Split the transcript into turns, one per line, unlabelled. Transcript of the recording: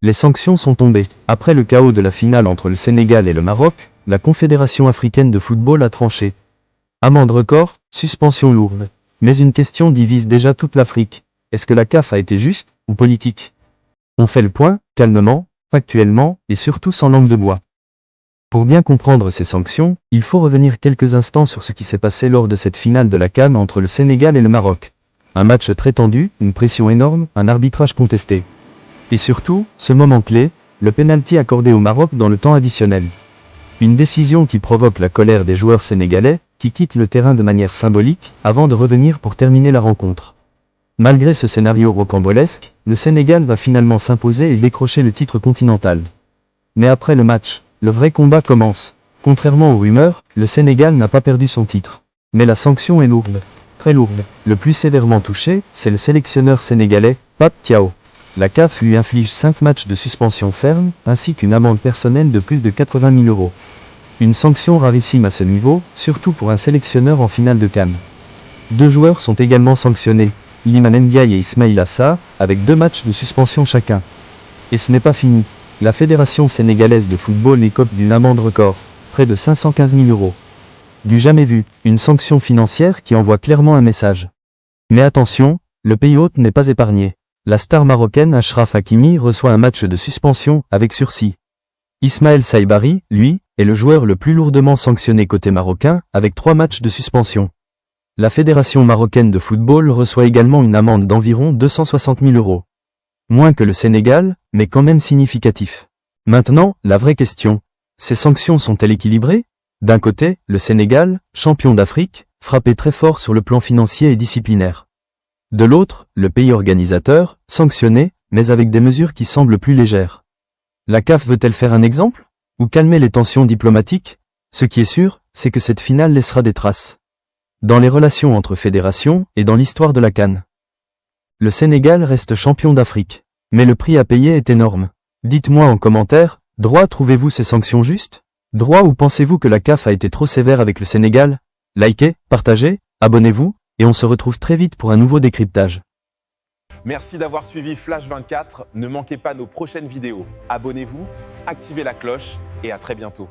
Les sanctions sont tombées. Après le chaos de la finale entre le Sénégal et le Maroc, la Confédération africaine de football a tranché. Amende record, suspension lourde. Mais une question divise déjà toute l'Afrique. Est-ce que la CAF a été juste ou politique? On fait le point, calmement, factuellement, et surtout sans langue de bois. Pour bien comprendre ces sanctions, il faut revenir quelques instants sur ce qui s'est passé lors de cette finale de la CAN entre le Sénégal et le Maroc. Un match très tendu, une pression énorme, un arbitrage contesté. Et surtout, ce moment clé, le pénalty accordé au Maroc dans le temps additionnel. Une décision qui provoque la colère des joueurs sénégalais, qui quittent le terrain de manière symbolique, avant de revenir pour terminer la rencontre. Malgré ce scénario rocambolesque, le Sénégal va finalement s'imposer et décrocher le titre continental. Mais après le match, le vrai combat commence. Contrairement aux rumeurs, le Sénégal n'a pas perdu son titre. Mais la sanction est lourde. Très lourde. Le plus sévèrement touché, c'est le sélectionneur sénégalais, Pape Thiaw. La CAF lui inflige 5 matchs de suspension ferme, ainsi qu'une amende personnelle de plus de 80 000 euros. Une sanction rarissime à ce niveau, surtout pour un sélectionneur en finale de CAN. 2 joueurs sont également sanctionnés, Iliman Ndiaye et Ismaïla Sarr, avec 2 matchs de suspension chacun. Et ce n'est pas fini. La Fédération sénégalaise de football écope d'une amende record, près de 515 000 euros. Du jamais vu, une sanction financière qui envoie clairement un message. Mais attention, le pays hôte n'est pas épargné. La star marocaine Achraf Hakimi reçoit un match de suspension avec sursis. Ismaël Saibari, lui, est le joueur le plus lourdement sanctionné côté marocain, avec 3 matchs de suspension. La Fédération marocaine de football reçoit également une amende d'environ 260 000 euros. Moins que le Sénégal, mais quand même significatif. Maintenant, la vraie question. Ces sanctions sont-elles équilibrées? D'un côté, le Sénégal, champion d'Afrique, frappé très fort sur le plan financier et disciplinaire. De l'autre, le pays organisateur, sanctionné, mais avec des mesures qui semblent plus légères. La CAF veut-elle faire un exemple? Ou calmer les tensions diplomatiques? Ce qui est sûr, c'est que cette finale laissera des traces. Dans les relations entre fédérations et dans l'histoire de la CAN. Le Sénégal reste champion d'Afrique. Mais le prix à payer est énorme. Dites-moi en commentaire, droit trouvez-vous ces sanctions justes? Droit ou pensez-vous que la CAF a été trop sévère avec le Sénégal? Likez, partagez, abonnez-vous, et on se retrouve très vite pour un nouveau décryptage.
Merci d'avoir suivi Flash 24. Ne manquez pas nos prochaines vidéos. Abonnez-vous, activez la cloche et à très bientôt.